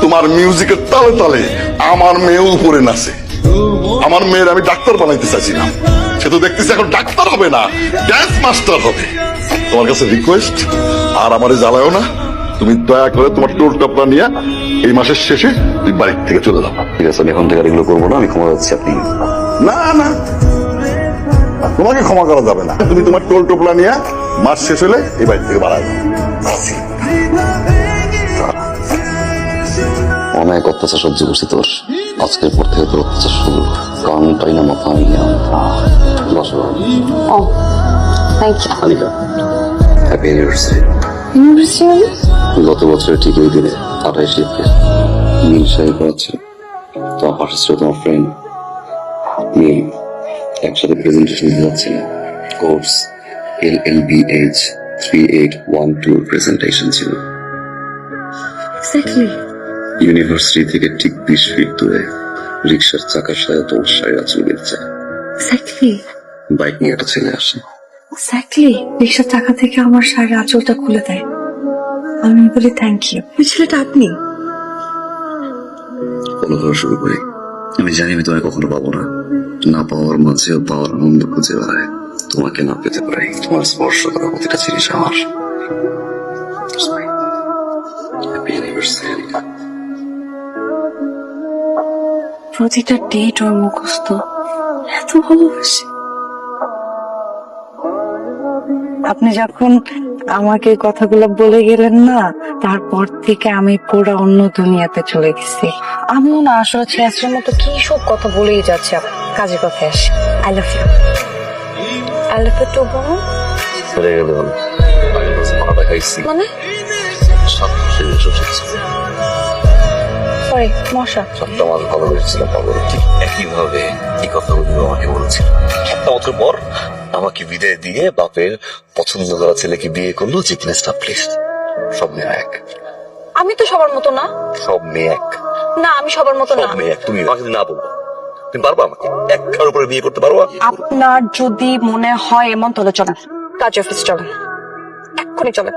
তোমার মিউজিকের তালে তালে আমার মেয়ে উপরে নাচে। আমার মেয়ের আমি ডাক্তার বানাইতে চাইছিলাম, সে তো দেখতেছি এখন ডাক্তার হবে না, ড্যান্স মাস্টার হবে। তোমার কাছে রিকোয়েস্ট, আর আমারে জ্বালায়ও না। তুমি দয়া করে তোমার টোল টপলা নিয়ে এই মাসের শেষে তুই বাড়ির থেকে চলে যাও। ঠিক আছে, আমি এখন থেকে আর এগুলো করবো না, আমি ক্ষমা যাচ্ছি। আপনি না না, তোমাকে ক্ষমা করা যাবে না। তুমি তোমার টোল টোপলা নিয়ে মাস শেষ হলে এই বাড়ি থেকে বাড়ায় অনেক অত্যাচার সহ্য করছি তোর, আজকের পর থেকে তোর অত্যাচার শুরু। কারণটাই না মাথা আমি ও thank you. Anika, happy anniversary. গত বছরের ঠিক এই দিনে 28 এপ্রিল নীল শাড়ি পড়াচ্ছে, তোমার পাশে ছিল তোমার ফ্রেন্ড নীল। একসাথে প্রেজেন্টেশন দিতে যাচ্ছিলাম। কোর্স LLBH 3812 প্রেজেন্টেশন ছিল। ইউনিভার্সিটি থেকে ঠিক 20 ফিট দূরে রিক্সার চাকার সাথে তোমার শাড়ি আঁচল বেঁধেছে। বাইক নিয়ে একটা ছেলে আসে। রিক্সার টাকা থেকে আমার শাড়ির আঁচলটা খুলে দেয়। আমি বলি থ্যাংক ইউ। ওই ছেলেটা আপনি? ফলো করা শুরু করি। আমি জানি আমি তোমায় কখনো পাবো না, না পাওয়ার মাঝেও পাওয়ার আনন্দ খুঁজে বেড়ায়। তোমাকে না পেতে পারি, তোমার স্পর্শ করা প্রতিটা জিনিস আমার। Happy anniversary. প্রতিটা ডেট ওর মুখস্থ, এত ভালোবাসি। আপনি যখন আমাকে এই কথাগুলো বলে গেলেন না, তারপর থেকে আমি পুরো অন্য দুনিয়াতে চলে গেছি। আমিও না আসলে ছেলের মতো কি সব কথা বলেই যাচ্ছে। কাজের কথা আসি। I love you. I love you too বলো। চলে গেলে বলো। মাথা খাইছি মানে সরি, মশা। সবটা আমার ভালো লেগেছিল। ঠিক একইভাবে এই কথাগুলো আমাকে বলছিল। 7 বছর পর আমাকে বিদায় দিয়ে বাপের পছন্দ করা ছেলেকে বিয়ে করলো, যে কিনা স্টাবলিশড। সব মেয়ে এক। আমি তো সবার মতো না। সব মেয়ে এক না, আমি সবার মতো না। সব মেয়ে এক। তুমি আমাকে না বলবো, তুমি পারবা আমাকে একটার উপরে বিয়ে করতে পারবা? আপনার যদি মনে হয় এমন, তাহলে চলেন কাজ অফিস চলেন, এক্ষুনি চলেন।